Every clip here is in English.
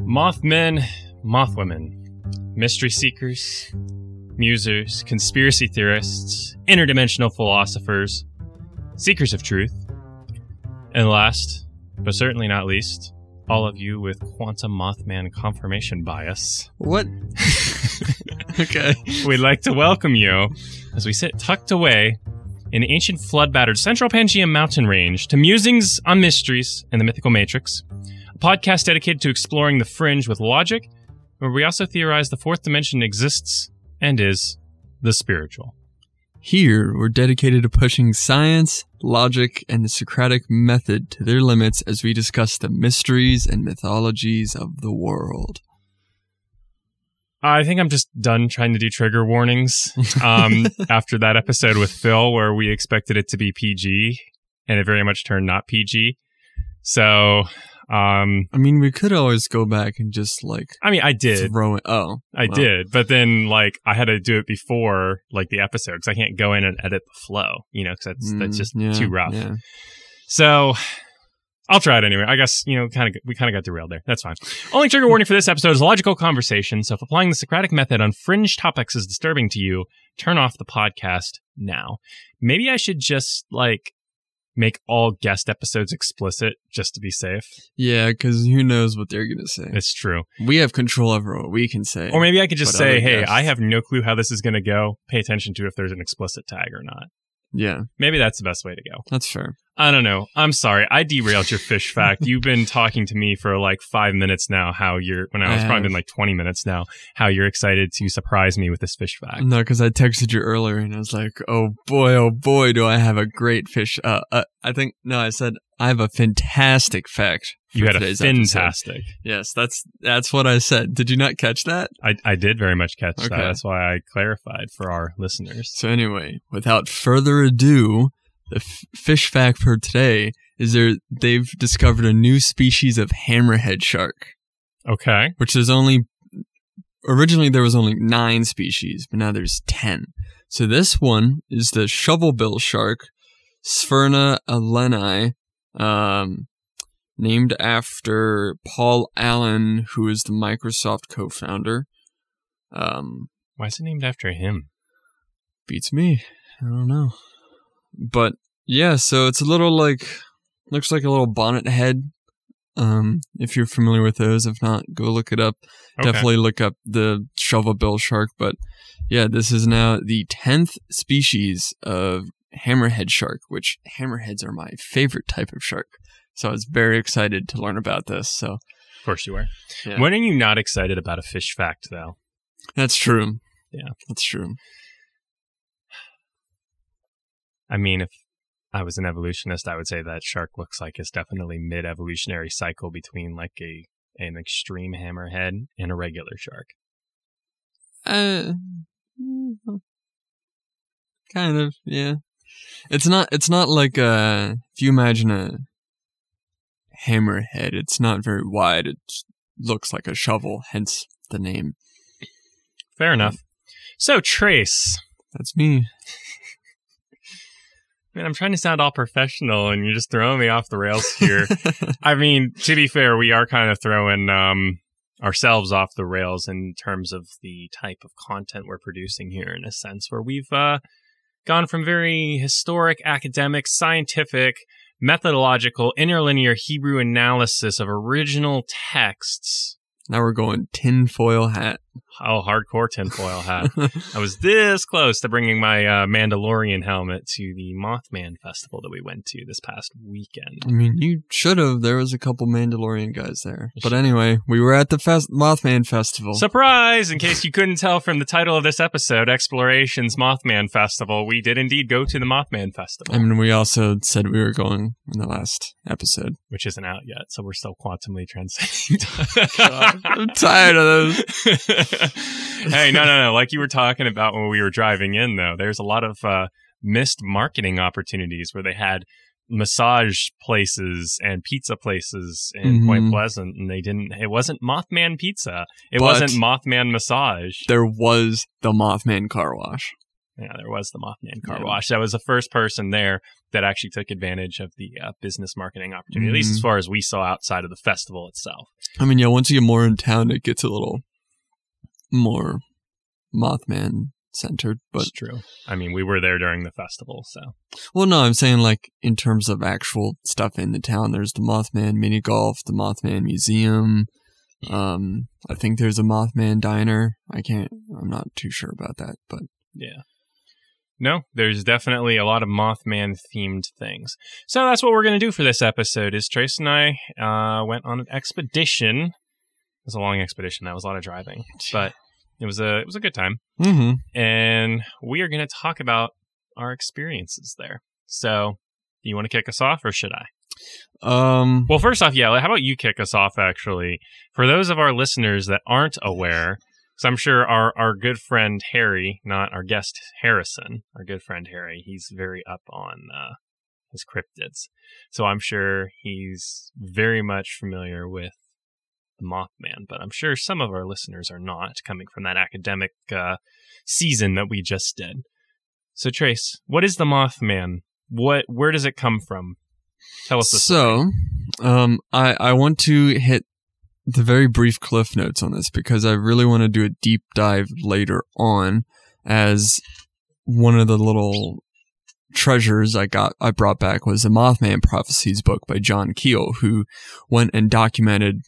Mothmen, Mothwomen, mystery seekers, musers, conspiracy theorists, interdimensional philosophers, seekers of truth, and last, but certainly not least, all of you with quantum Mothman confirmation bias. What? Okay. We'd like to welcome you as we sit tucked away in the ancient flood-battered Central Pangea mountain range to musings on mysteries and the mythical matrix, a podcast dedicated to exploring the fringe with logic, where we also theorize the fourth dimension exists and is the spiritual. Here, we're dedicated to pushing science, logic, and the Socratic method to their limits as we discuss the mysteries and mythologies of the world. I think I'm just done trying to do trigger warnings after that episode with Phil where we expected it to be PG, and it very much turned not PG. So... I mean, we could always go back and just, I did. Throw it. Oh. I did. But then, I had to do it before, the episode, because I can't go in and edit the flow, because that's just too rough. Yeah. So, I'll try it anyway. I guess, we kind of got derailed there. That's fine. Only trigger warning for this episode is a logical conversation, so if applying the Socratic method on fringe topics is disturbing to you, turn off the podcast now. Maybe I should just, make all guest episodes explicit just to be safe. Yeah, because who knows what they're going to say. It's true. We have control over what we can say. Or maybe I could just say, hey, I have no clue how this is going to go. Pay attention to if there's an explicit tag or not. Yeah. Maybe that's the best way to go. That's fair. I don't know. I'm sorry. I derailed your fish fact. You've been talking to me for 5 minutes now probably been 20 minutes now, how you're excited to surprise me with this fish fact. No, because I texted you earlier and I was like, oh boy, do I have a great fish. I said I have a fantastic fact. You had a fantastic. Episode. Yes, that's what I said. Did you not catch that? I did very much catch that. That's why I clarified for our listeners. So anyway, without further ado, the fish fact for today is they've discovered a new species of hammerhead shark. Okay. Which is originally there was only 9 species, but now there's 10. So this one is the shovelbill shark, Sphyrna aleni, named after Paul Allen, who is the Microsoft co-founder. Why is it named after him? Beats me. I don't know. But yeah, so it's a little looks like a little bonnet head. If you're familiar with those, if not, go look it up. Okay. Definitely look up the shovelbill shark. But yeah, this is now the 10th species of hammerhead shark, which hammerheads are my favorite type of shark. So I was very excited to learn about this. So of course you were. Yeah. When are you not excited about a fish fact, though? That's true. Yeah, that's true. I mean, if I was an evolutionist, I would say that shark looks like it's definitely mid-evolutionary cycle between an extreme hammerhead and a regular shark. Kind of, yeah. It's not like if you imagine a hammerhead, it's not very wide. It looks like a shovel, hence the name. Fair enough. So, Trace. That's me. Man, I'm trying to sound all professional, and you're just throwing me off the rails here. I mean, to be fair, we are kind of throwing ourselves off the rails in terms of the type of content we're producing here, in a sense, where we've gone from very historic, academic, scientific, methodological, interlinear Hebrew analysis of original texts. Now we're going tinfoil hat. Oh, hardcore tinfoil hat. I was this close to bringing my Mandalorian helmet to the Mothman festival that we went to this past weekend. I mean, you should have. There was a couple Mandalorian guys there. But anyway, we were at the Mothman festival. Surprise! In case you couldn't tell from the title of this episode, Explorations Mothman Festival, we did indeed go to the Mothman festival. I mean, we also said we were going in the last episode. Which isn't out yet, so we're still quantumly transcending. I'm tired of those. Hey, no. Like you were talking about when we were driving in, though, there's a lot of missed marketing opportunities where they had massage places and pizza places in Point Pleasant, and it wasn't Mothman Pizza. It wasn't Mothman Massage. There was the Mothman Car Wash. Yeah, there was the Mothman car wash. That was the first person there that actually took advantage of the business marketing opportunity, at least as far as we saw outside of the festival itself. I mean, yeah, once you get more in town, it gets a little more Mothman centered, but it's true. I mean, we were there during the festival, so. Well, no, I'm saying like in terms of actual stuff in the town, there's the Mothman mini golf, the Mothman museum. I think there's a Mothman diner. I'm not too sure about that, but yeah. No, there's definitely a lot of Mothman themed things. So that's what we're going to do for this episode is Trace and I went on an expedition. It was a long expedition. That was a lot of driving, but it was a good time. Mm-hmm. And we are going to talk about our experiences there. So do you want to kick us off or should I? Well, first off, yeah, how about you kick us off, actually? For those of our listeners that aren't aware, because I'm sure our good friend Harry, not our guest Harrison, our good friend Harry, he's very up on his cryptids. So I'm sure he's very much familiar with the Mothman, but I'm sure some of our listeners are not, coming from that academic season that we just did. So Trace, what is the Mothman? Where does it come from? Tell us the story. So, I want to hit the very brief cliff notes on this because I really want to do a deep dive later on, as one of the little treasures I brought back was the Mothman Prophecies book by John Keel, who went and documented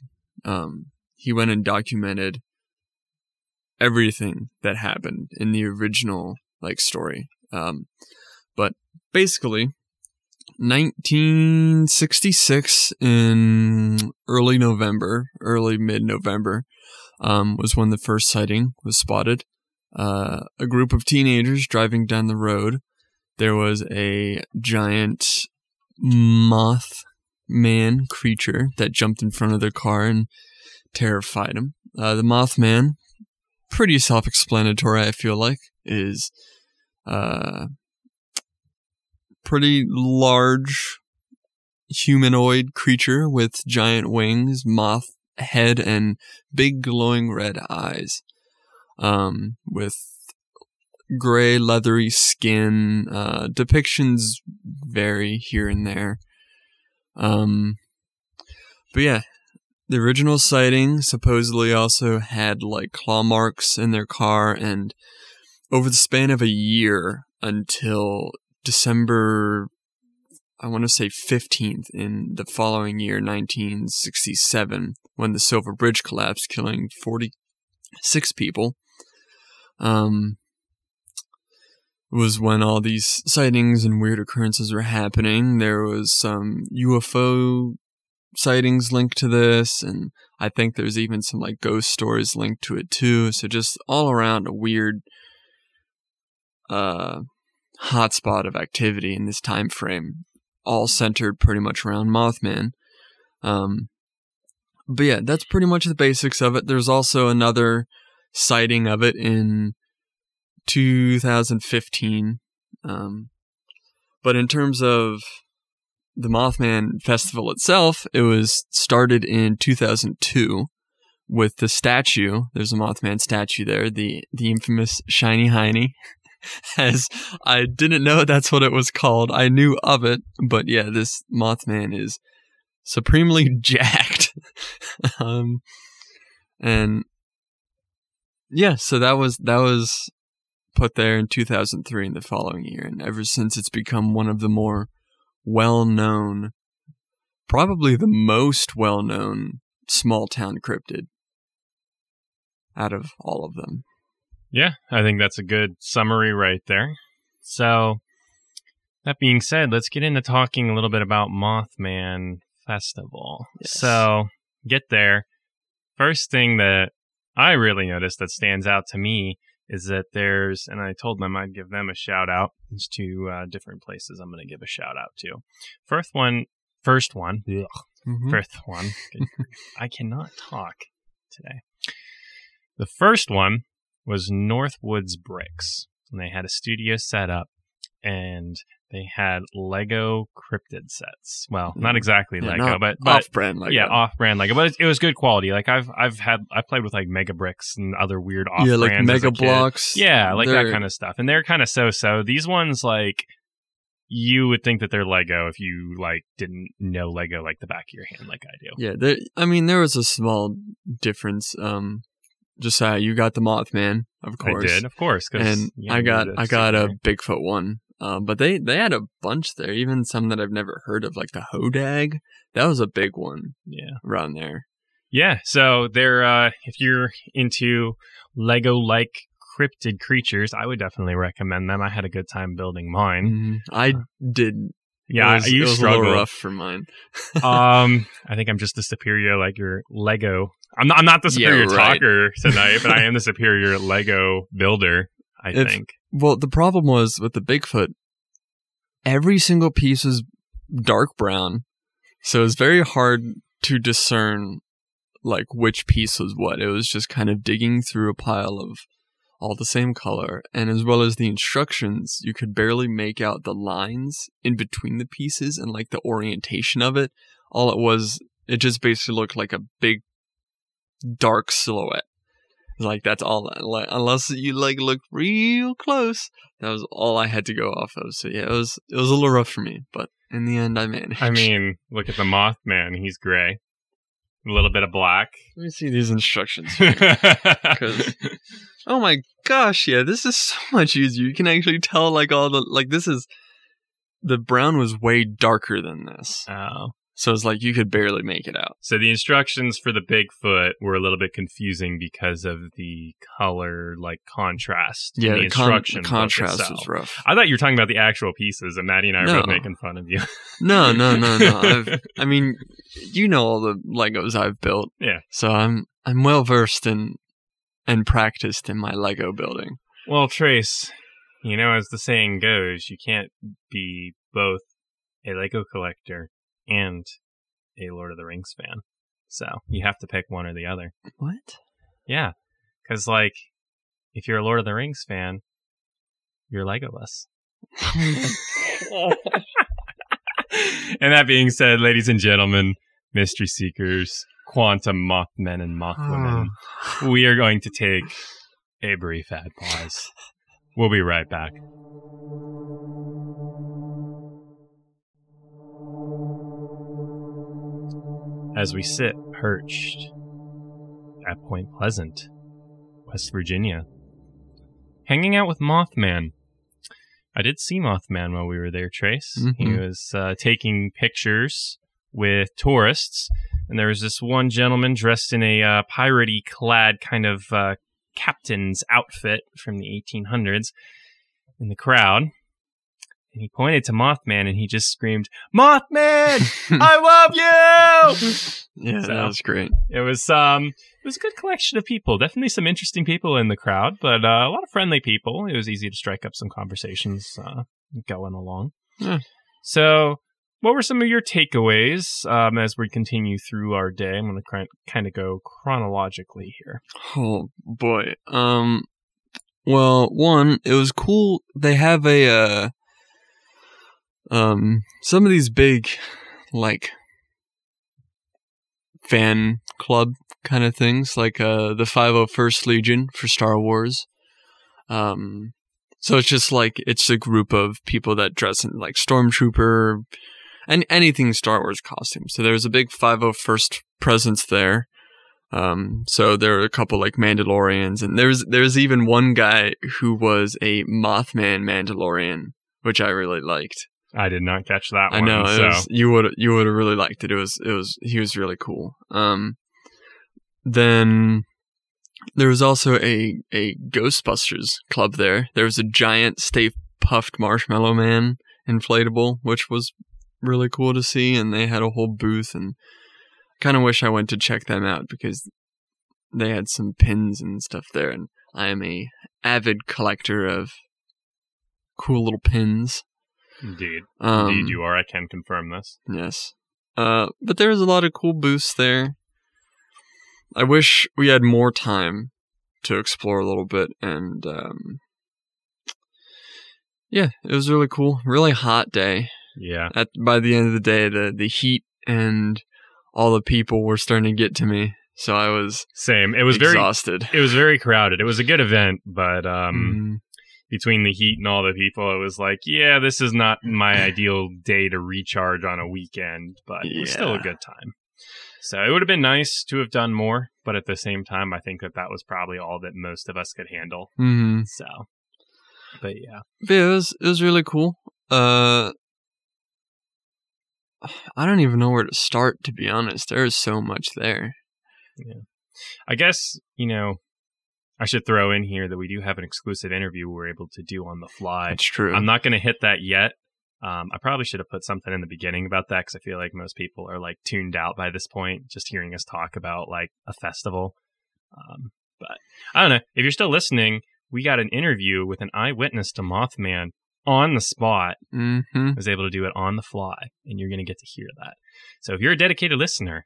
everything that happened in the original story. But basically, 1966 in early mid-November, was when the first sighting was spotted. A group of teenagers driving down the road. There was a giant Mothman creature that jumped in front of their car and terrified them. The Mothman, pretty self-explanatory, I feel like, is pretty large humanoid creature with giant wings, moth head, and big glowing red eyes, with gray leathery skin. Depictions vary here and there, but yeah, the original sighting supposedly also had claw marks in their car, and over the span of a year until December, I want to say 15th in the following year, 1967, when the Silver Bridge collapsed, killing 46 people, was when all these sightings and weird occurrences were happening. There was some UFO sightings linked to this, and I think there's even some ghost stories linked to it too. So just all around a weird hotspot of activity in this time frame, all centered pretty much around Mothman. But yeah, that's pretty much the basics of it. There's also another sighting of it in 2015. But in terms of the Mothman Festival itself, it was started in 2002 with the statue. There's a Mothman statue there, the infamous Shiny Heiny. As I didn't know that's what it was called. I knew of it, but yeah, this Mothman is supremely jacked. And yeah, so that was put there in 2003 and the following year, and ever since it's become one of the more well-known, probably the most well-known small-town cryptid out of all of them. Yeah, I think that's a good summary right there. So, that being said, let's get into talking a little bit about Mothman Festival. Yes. So, get there. First thing that I really noticed that stands out to me is that there's, and I told them I'd give them a shout out. There's two different places I'm going to give a shout out to. First one. Mm-hmm. First one. I cannot talk today. The first one was Northwoods Bricks, and they had a studio set up and they had Lego Cryptid sets. Well, not exactly Lego, but off-brand Lego. Yeah, off-brand Lego, but it was good quality. Like I played with like Mega Bricks and other weird off-brands. Yeah, like Mega Blocks. Yeah, like that kind of stuff. And they're kind of so-so. These ones, like, you would think that they're Lego if you like didn't know Lego like the back of your hand, like I do. Yeah, there was a small difference. Just you got the Mothman, of course. I did, of course, and I got a Bigfoot one. But they had a bunch there, even some that I've never heard of, like the Hodag. That was a big one. Yeah, around there. Yeah, so they're if you're into Lego-like cryptid creatures, I would definitely recommend them. I had a good time building mine. Mm-hmm. I did. Yeah, you struggled. It was a little rough for mine. I think I'm just the superior, like your Lego. I'm not the superior talker tonight, but I am the superior Lego builder, I think. Well, the problem was with the Bigfoot, every single piece was dark brown, so it was very hard to discern like which piece was what. It was just kind of digging through a pile of all the same color, and as well as the instructions, you could barely make out the lines in between the pieces and like the orientation of it. All it was, it just basically looked like a big dark silhouette. Like that's all, like, unless you like look real close, that was all I had to go off of. So yeah, it was a little rough for me, but in the end I managed. I mean, look at the Mothman, he's gray. A little bit of black. Let me see these instructions here. Oh my gosh, yeah, this is so much easier. You can actually tell like all the, like this is, the brown was way darker than this. Oh. So it's like you could barely make it out. So the instructions for the Bigfoot were a little bit confusing because of the color, like, contrast. Yeah, the instruction contrast was rough. I thought you were talking about the actual pieces, and Maddie and I are both making fun of you. No. I mean, you know all the Legos I've built. Yeah. So I'm well versed in and practiced in my Lego building. Well, Trace, you know, as the saying goes, you can't be both a Lego collector and a Lord of the Rings fan. So you have to pick one or the other. What? Yeah. Because, like, if you're a Lord of the Rings fan, you're Legoless. And that being said, ladies and gentlemen, mystery seekers, quantum Mothmen and Mothwomen, we are going to take a brief ad pause. We'll be right back. As we sit perched at Point Pleasant, West Virginia, hanging out with Mothman. I did see Mothman while we were there, Trace. Mm-hmm. He was taking pictures with tourists, and there was this one gentleman dressed in a piratey clad kind of captain's outfit from the 1800s in the crowd. And he pointed to Mothman and he just screamed, "Mothman, I love you!" Yeah, so that was great. It was a good collection of people. Definitely some interesting people in the crowd, but a lot of friendly people. It was easy to strike up some conversations going along. Yeah. So, what were some of your takeaways as we continue through our day? I'm going to kind of go chronologically here. Oh boy. Well, one, it was cool. They have a some of these big, like, fan club kind of things, like the 501st Legion for Star Wars. So it's just like, it's a group of people that dress in like Stormtrooper and anything Star Wars costume. So there's a big 501st presence there. So there are a couple like Mandalorians, and there's even one guy who was a Mothman Mandalorian, which I really liked. I did not catch that one. I know, so. You would have really liked it. He was really cool. Then there was also a Ghostbusters club there. There was a giant Stay Puft Marshmallow Man inflatable, which was really cool to see, and they had a whole booth, and I kind of wish I went to check them out because they had some pins and stuff there, and I am a avid collector of cool little pins. Indeed. Indeed you are. I can confirm this. Yes. But there was a lot of cool booths there. I wish we had more time to explore a little bit and Yeah, it was really cool. Really hot day. Yeah. By the end of the day, the heat and all the people were starting to get to me. So I was same. It was exhausted. It was very crowded. It was a good event, but between the heat and all the people, it was like, yeah, this is not my ideal day to recharge on a weekend, but it was still a good time. So it would have been nice to have done more, but at the same time, I think that was probably all that most of us could handle. Mm-hmm. So, but yeah. But it was really cool. I don't even know where to start, to be honest. There is so much there. Yeah. I guess, I should throw in here that we do have an exclusive interview we're able to do on the fly. That's true. I'm not going to hit that yet. I probably should have put something in the beginning about that because I feel like most people are like tuned out by this point, just hearing us talk about like a festival. But I don't know. If you're still listening, we got an interview with an eyewitness to Mothman on the spot. Mm-hmm. I was able to do it on the fly, and you're going to get to hear that. So if you're a dedicated listener,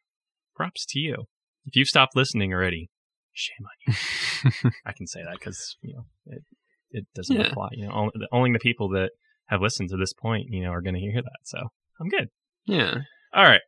props to you. If you've stopped listening already, shame on you. I can say that because it doesn't apply. Only the people that have listened to this point, are going to hear that. So I'm good. Yeah. All right.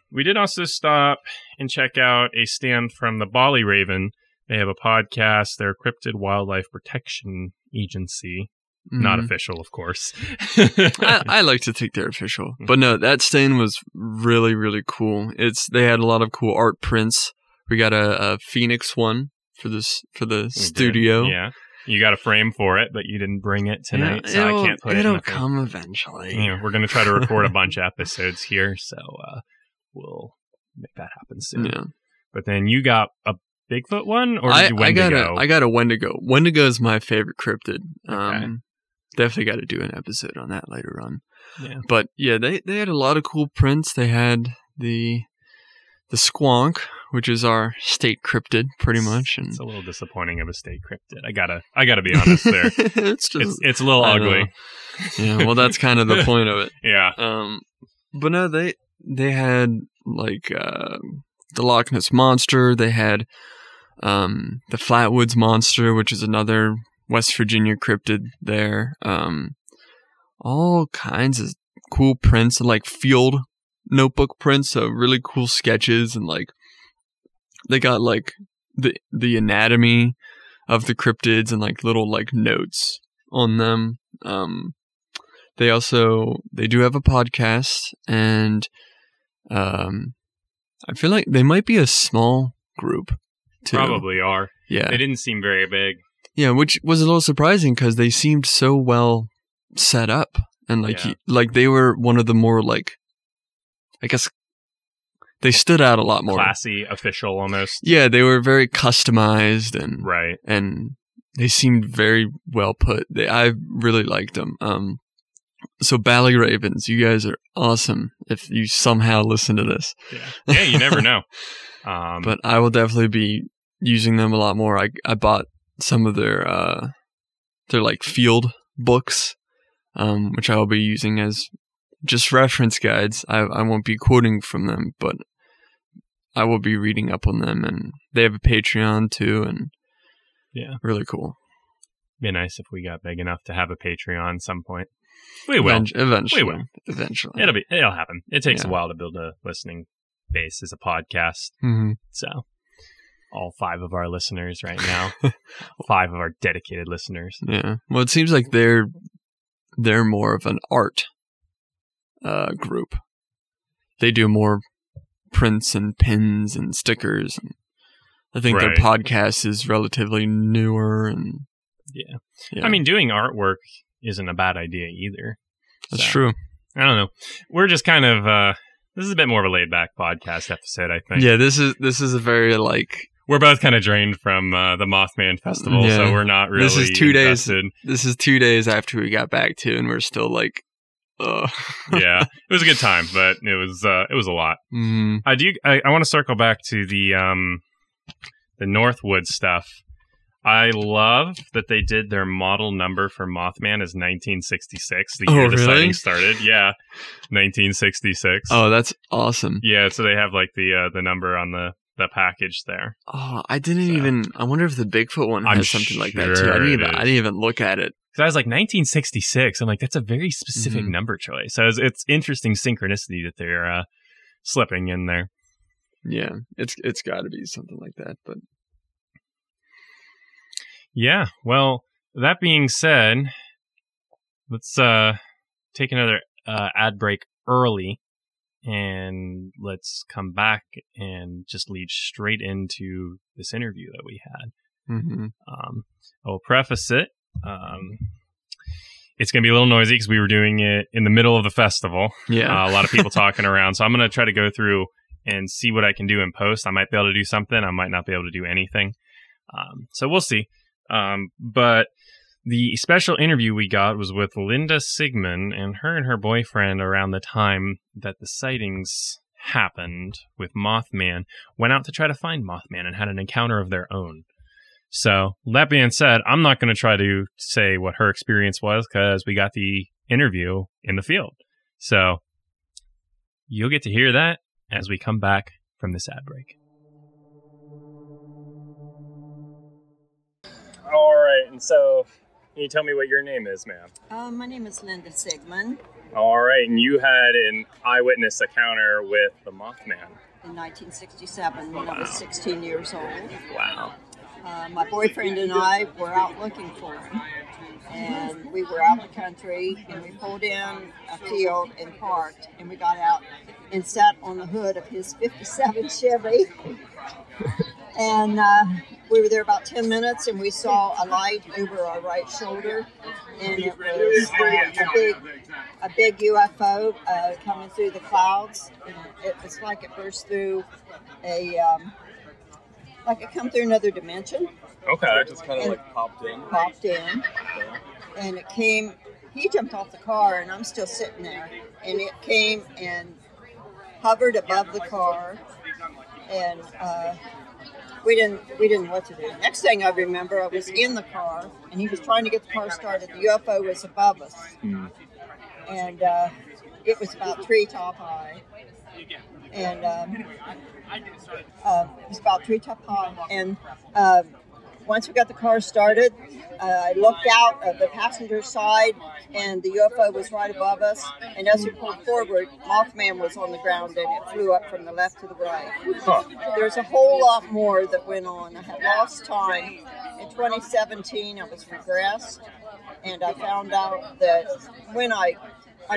We did also stop and check out a stand from the Bali Raven. They have a podcast. They're a Cryptid Wildlife Protection Agency. Not official, of course. I like to think they're official. But no, that stand was really, really cool. They had a lot of cool art prints. We got a Phoenix one for the studio. Did. Yeah. You got a frame for it, but you didn't bring it tonight, so I can't put it in. It'll come eventually. We're going to try to record a bunch of episodes here, so we'll make that happen soon. Yeah. But then you got a Bigfoot one, or did you Wendigo? I got a Wendigo. Wendigo is my favorite cryptid. Okay. Definitely got to do an episode on that later on. Yeah. But yeah, they had a lot of cool prints. They had the squonk, which is our state cryptid, pretty much. And it's a little disappointing of a state cryptid. I gotta be honest there. it's a little ugly. Yeah, well, that's kind of the point of it. Yeah. But no, they had like the Loch Ness Monster. They had the Flatwoods Monster, which is another West Virginia cryptid there. All kinds of cool prints, like field notebook prints, so really cool sketches, and like they got like the anatomy of the cryptids and like little like notes on them. They do have a podcast, and I feel like they might be a small group too. Probably are. Yeah. They didn't seem very big. Yeah, which was a little surprising because they seemed so well set up, and like they were one of the more like, I guess they stood out a lot more. Classy, official almost. Yeah, they were very customized and right. And they seemed very well put. I really liked them. So Bali Ravens, you guys are awesome if you somehow listen to this. Yeah, you never know. But I will definitely be using them a lot more. I bought some of their like field books, which I will be using as just reference guides. I won't be quoting from them, but I will be reading up on them, and they have a Patreon too, and really cool. Be nice if we got big enough to have a Patreon at some point. We will. Eventually. We will. Eventually. It'll happen. It takes a while to build a listening base as a podcast. Mm-hmm. So all 5 of our listeners right now, 5 of our dedicated listeners. Yeah. Well, it seems like they're more of an art group. They do more prints and pins and stickers. And I think their podcast is relatively newer. And yeah. I mean, doing artwork isn't a bad idea either. That's true. I don't know. We're just kind of this is a bit more of a laid back podcast episode, I think. Yeah, this is a very like, we're both kind of drained from the Mothman festival, so we're not really invested. This is 2 days after we got back to, and we're still like, ugh. Yeah, it was a good time, but it was a lot. Mm-hmm. I want to circle back to the Northwood stuff. I love that they did their model number for Mothman as 1966, the year the sighting started. Yeah, 1966. Oh, that's awesome. Yeah, so they have like the number on the package there. Oh, I didn't even. I wonder if the Bigfoot one has something like that too. I didn't even look at it. I was like 1966. I'm like, that's a very specific number choice. So it's interesting synchronicity that they're slipping in there. Yeah, it's got to be something like that. But yeah, well, that being said, let's take another ad break early, and let's come back and just lead straight into this interview that we had. I'll preface it. It's going to be a little noisy because we were doing it in the middle of the festival. Yeah. A lot of people talking around. So I'm going to try to go through and see what I can do in post. I might be able to do something. I might not be able to do anything. So we'll see. But the special interview we got was with Linda Sigmund, and her boyfriend, around the time that the sightings happened with Mothman, went out to try to find Mothman and had an encounter of their own. So, that being said, I'm not going to try to say what her experience was because we got the interview in the field. So, you'll get to hear that as we come back from this ad break. All right, and so, can you tell me what your name is, ma'am? My name is Linda Sigmund. All right, and you had an eyewitness encounter with the Mothman. In 1967, when I was 16 years old. Wow. My boyfriend and I were out looking for him, and we were out in the country, and we pulled in a field and parked, and we got out and sat on the hood of his 57 Chevy, and we were there about 10 minutes, and we saw a light over our right shoulder, and it was a big UFO coming through the clouds. And it was like it burst through like it come through another dimension. Okay. It just kind of like popped in. And it came, he jumped off the car, and I'm still sitting there. And it came and hovered above the car, and we didn't know what to do. Next thing I remember, I was in the car, and he was trying to get the car started. The UFO was above us. And it was about treetop high. And it was about treetop high. And once we got the car started, I looked out of the passenger side, and the UFO was right above us. And as we pulled forward, Mothman was on the ground, and it flew up from the left to the right. There's a whole lot more that went on. I had lost time. In 2017, I was regressed, and I found out that when I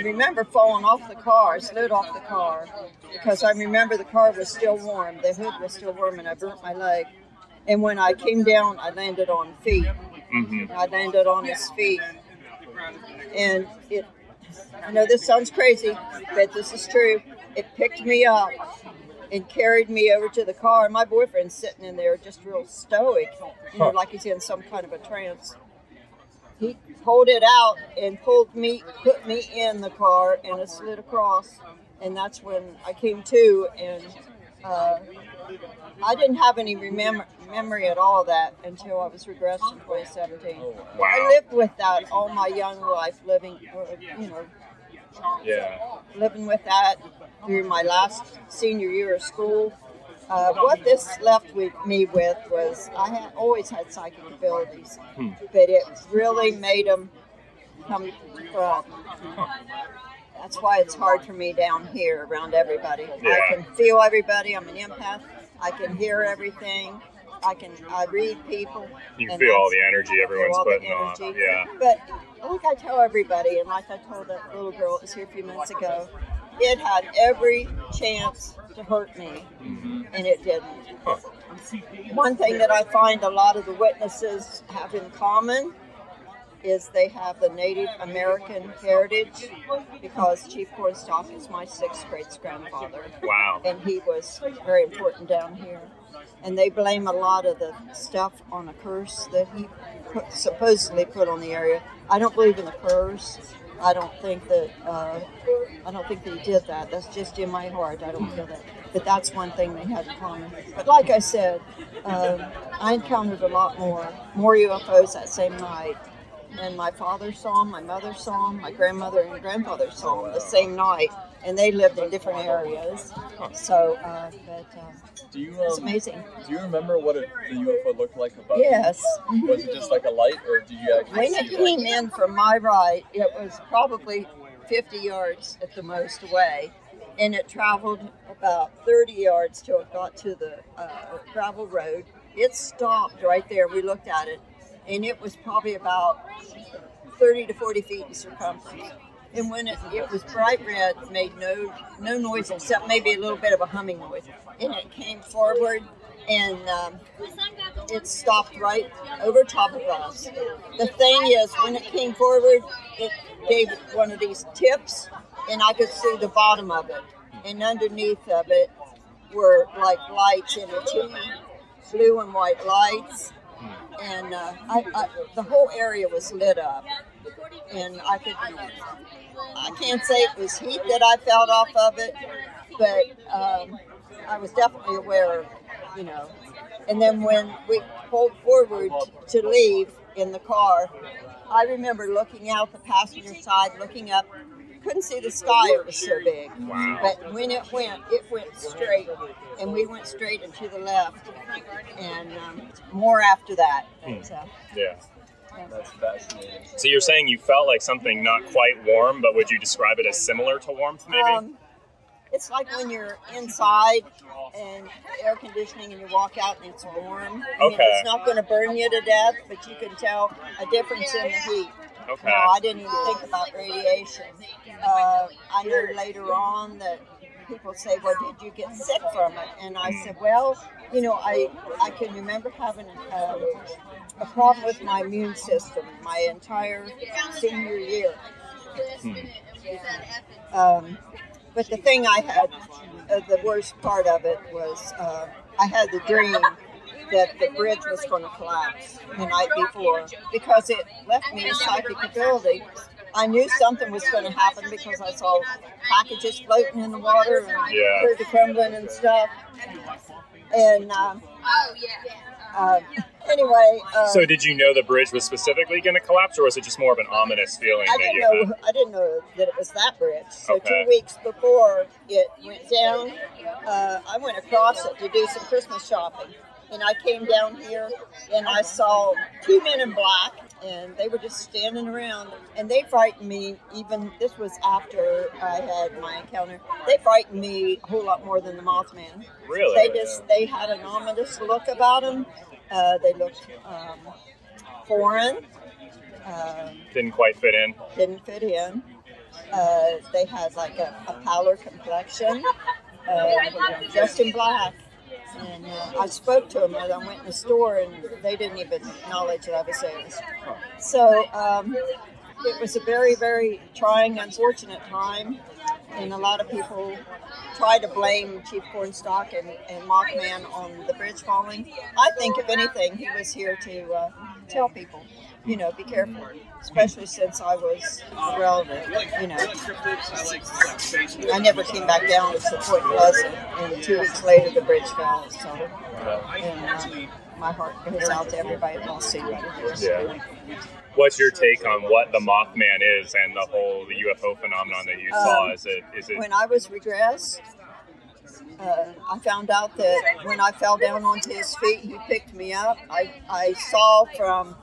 remember falling off the car, slid off the car, because I remember the car was still warm, the hood was still warm, and I burnt my leg. And when I came down, I landed on feet. I landed on his feet. And I know this sounds crazy, but this is true. It picked me up and carried me over to the car. My boyfriend's sitting in there just real stoic, like he's in some kind of a trance. He pulled it out and put me in the car, and it slid across. And that's when I came to, and I didn't have any memory at all of that until I was regressed in 2017. Wow. I lived with that all my young life, living with that through my last senior year of school. What this left me with was I had always had psychic abilities, but it really made them come to front. That's why it's hard for me down here around everybody. Yeah. I can feel everybody. I'm an empath. I can hear everything. I read people. You can feel all the energy everyone's putting on. Yeah. But like I tell everybody, and like I told that little girl that was here a few minutes ago, it had every chance to hurt me, and it didn't. One thing that I find a lot of the witnesses have in common is they have the Native American heritage, because Chief Cornstalk is my 6th great-grandfather. Wow. And he was very important down here. And they blame a lot of the stuff on a curse that he supposedly put on the area. I don't believe in the curse. I don't think that he did that. That's just in my heart. I don't feel that. But that's one thing they had in common. But like I said, I encountered a lot more UFOs that same night. And my father saw them, my mother saw them, my grandmother and grandfather saw them the same night. and they lived in different areas. So, it's amazing. Do you remember what the UFO looked like above? Yes. You? Was it just like a light, or did you actually When it came in from my right, it was probably 50 yards at the most away, and it traveled about 30 yards till it got to the gravel road. It stopped right there. We looked at it, and it was probably about 30 to 40 feet in circumference. And when it was bright red, it made no noise except maybe a little bit of a humming noise. And it came forward, and it stopped right over top of us. The thing is, when it came forward, it gave one of these tips, and I could see the bottom of it. And underneath of it were like lights in a T, blue and white lights. And the whole area was lit up. And I can't say it was heat that I felt off of it, but I was definitely aware, And then when we pulled forward to leave in the car, I remember looking out the passenger side, looking up. Couldn't see the sky, it was so big. Wow. But when it went straight, and we went straight and to the left, and more after that. So, yeah. That's fascinating. So you're saying you felt like something not quite warm, but would you describe it as similar to warmth, maybe? It's like when you're inside and air conditioning and you walk out and it's warm. I mean, it's not going to burn you to death, but you can tell a difference in the heat. Okay. No, I didn't even think about radiation. I know later on that people say, well, did you get sick from it? And I said, well, I can remember having a problem with my immune system my entire senior year. But the thing I had, the worst part of it was I had the dream that the bridge was going to collapse the night before because it left me a psychic ability. I knew something was going to happen because I saw packages floating in the water and heard the crumbling and stuff. And anyway. So did you know the bridge was specifically going to collapse, or was it just more of an ominous feeling I didn't know that it was that bridge. So 2 weeks before it went down, I went across it to do some Christmas shopping. And I came down here and I saw 2 men in black, and they were just standing around, and they frightened me. Even this was after I had my encounter. They frightened me a whole lot more than the Mothman. Really? They had an ominous look about them. They looked foreign. Didn't quite fit in. Didn't fit in. They had like a pallor complexion, dressed in black. And I spoke to them as I went in the store, and they didn't even acknowledge that I was there. So it was a very, very trying, unfortunate time, and a lot of people try to blame Chief Cornstalk and Mothman on the bridge falling. I think, if anything, he was here to tell people, be careful, especially since I was a relative, I never came back down to Point Pleasant, and 2 weeks later the bridge fell, so, and my heart goes out to everybody that lost anybody. Yeah. What's your take on what the Mothman is and the UFO phenomenon that you saw? Is it? When I was regressed, I found out that when I fell down onto his feet, he picked me up. I saw from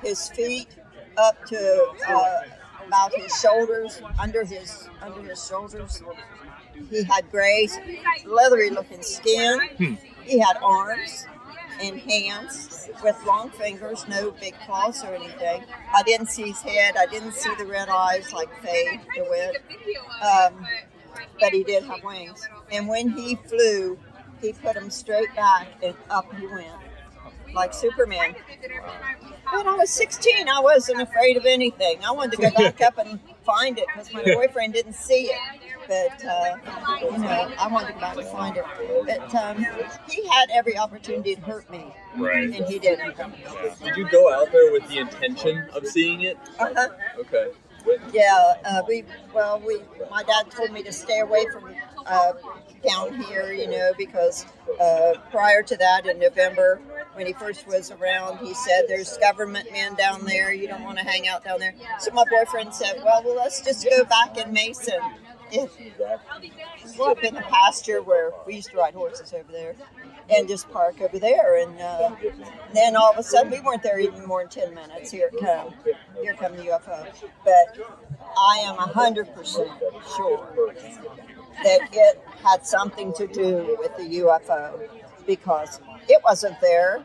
his feet up to about his shoulders, under his shoulders. He had gray, leathery-looking skin. He had arms and hands with long fingers, no big claws or anything. I didn't see his head. I didn't see the red eyes like Faye DeWitt. But he did have wings. And when he flew, he put them straight back and up he went, like Superman. When I was 16, I wasn't afraid of anything. I wanted to go back up and find it because my boyfriend didn't see it. But, I wanted to go back and find it. But he had every opportunity to hurt me. Right. And he didn't. Did you go out there with the intention of seeing it? Uh-huh. Okay. Yeah, my dad told me to stay away from down here, because prior to that in November, when he first was around, he said, there's government men down there, you don't want to hang out down there. So my boyfriend said, well, let's just go back in Mason. up in the pasture where we used to ride horses over there and just park over there. And then all of a sudden, we weren't there even more than 10 minutes. Here come the UFO. But I am 100% sure that it had something to do with the UFO, because it wasn't there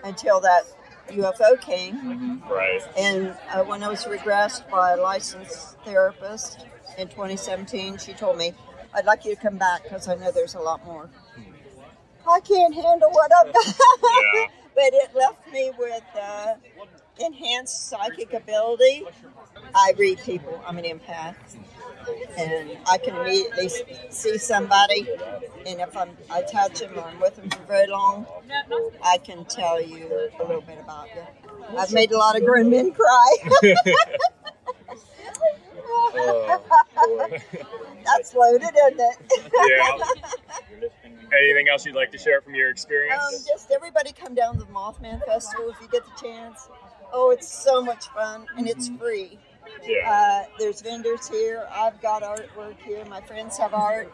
until that UFO came. Right. And when I was regressed by a licensed therapist in 2017, she told me, I'd like you to come back because I know there's a lot more. I can't handle what I've got. Yeah. But it left me with enhanced psychic ability. I read people. I'm an empath. And I can immediately see somebody, and if I touch them or I'm with them for very long, I can tell you a little bit about you. I've made a lot of grown men cry. That's loaded, isn't it? Yeah. Anything else you'd like to share from your experience? Just everybody come down to the Mothman Festival if you get the chance. Oh, it's so much fun, and it's free. Yeah. There's vendors here. I've got artwork here. My friends have art.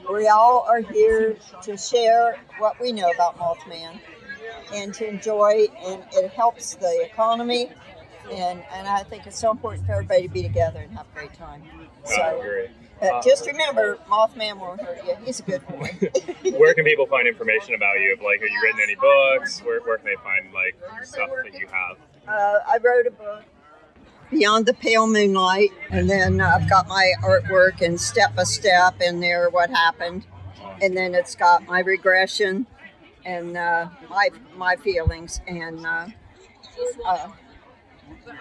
We all are here to share what we know about Mothman and to enjoy, and it helps the economy. And I think it's so important for everybody to be together and have a great time. So, I agree. Just remember, Mothman won't hurt you. He's a good boy. Where can people find information about you? Like, have you written any books? Where can they find, like, stuff that you have? I wrote a book, Beyond the Pale Moonlight, and then I've got my artwork and step by step in there, what happened. And then it's got my regression and my feelings. And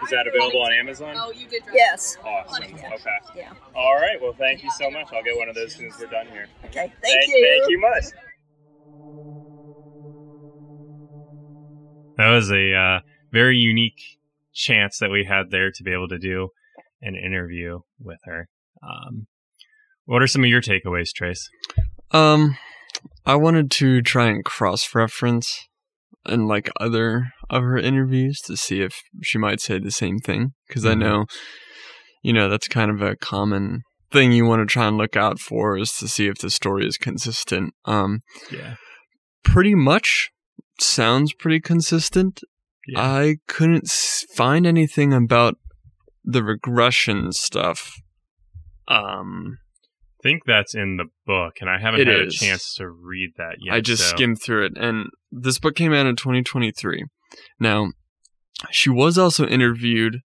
is that available on Amazon? Oh, you did. Yes. Awesome. Okay. Yeah. All right. Well, thank you so much. I'll get one of those as soon as we're done here. Okay. Thank you. Thank you much. That was a very unique chance that we had there to be able to do an interview with her. What are some of your takeaways, Trace? I wanted to try and cross-reference and like other of her interviews to see if she might say the same thing, because I know, that's kind of a common thing you want to try and look out for, is to see if the story is consistent. Yeah, pretty much sounds pretty consistent. Yeah. I couldn't find anything about the regression stuff. I think that's in the book, and I haven't had a chance to read that yet. I just skimmed through it, and this book came out in 2023. Now, she was also interviewed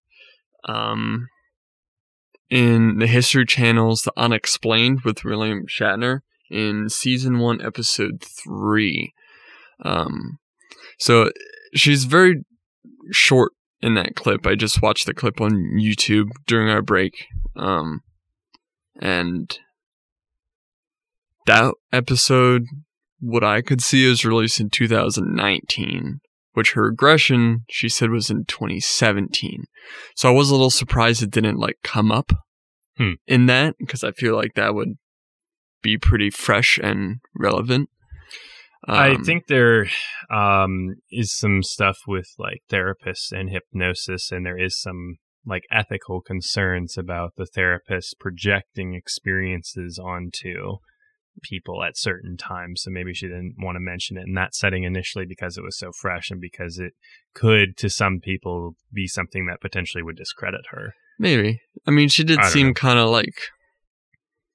in the History Channel's The Unexplained with William Shatner in Season 1, Episode 3. So she's very short in that clip. I just watched the clip on YouTube during our break. And that episode, what I could see, is released in 2019, which her regression, she said, was in 2017. So I was a little surprised it didn't come up in that, because I feel like that would be pretty fresh and relevant. I think there is some stuff with therapists and hypnosis, and there is some ethical concerns about the therapist projecting experiences onto people at certain times. So maybe she didn't want to mention it in that setting initially because it was so fresh, and because it could, to some people, be something that potentially would discredit her. Maybe. I mean, she did seem kind of